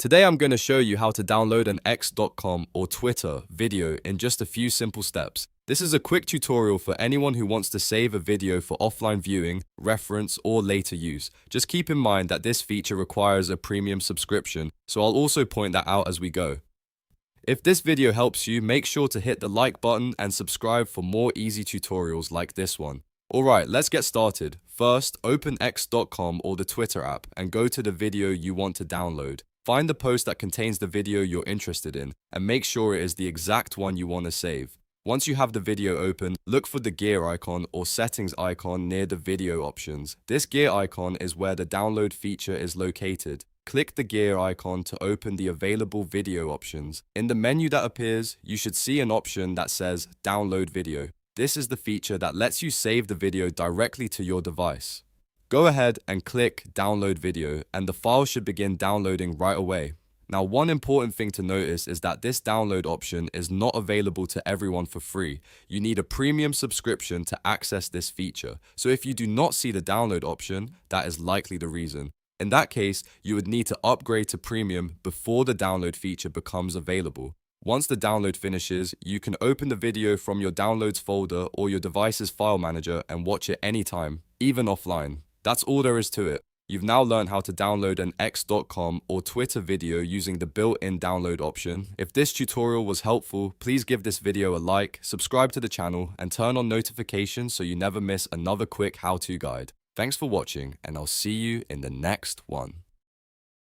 Today I'm going to show you how to download an X.com or Twitter video in just a few simple steps. This is a quick tutorial for anyone who wants to save a video for offline viewing, reference, or later use. Just keep in mind that this feature requires a premium subscription, so I'll also point that out as we go. If this video helps you, make sure to hit the like button and subscribe for more easy tutorials like this one. Alright, let's get started. First, open X.com or the Twitter app and go to the video you want to download. Find the post that contains the video you're interested in and make sure it is the exact one you want to save. Once you have the video open, look for the gear icon or settings icon near the video options. This gear icon is where the download feature is located. Click the gear icon to open the available video options. In the menu that appears, you should see an option that says Download Video. This is the feature that lets you save the video directly to your device. Go ahead and click Download Video, and the file should begin downloading right away. Now, one important thing to notice is that this download option is not available to everyone for free. You need a premium subscription to access this feature. So if you do not see the download option, that is likely the reason. In that case, you would need to upgrade to premium before the download feature becomes available. Once the download finishes, you can open the video from your downloads folder or your device's file manager and watch it anytime, even offline. That's all there is to it. You've now learned how to download an X.com or Twitter video using the built-in download option. If this tutorial was helpful, please give this video a like, subscribe to the channel, and turn on notifications so you never miss another quick how-to guide. Thanks for watching, and I'll see you in the next one.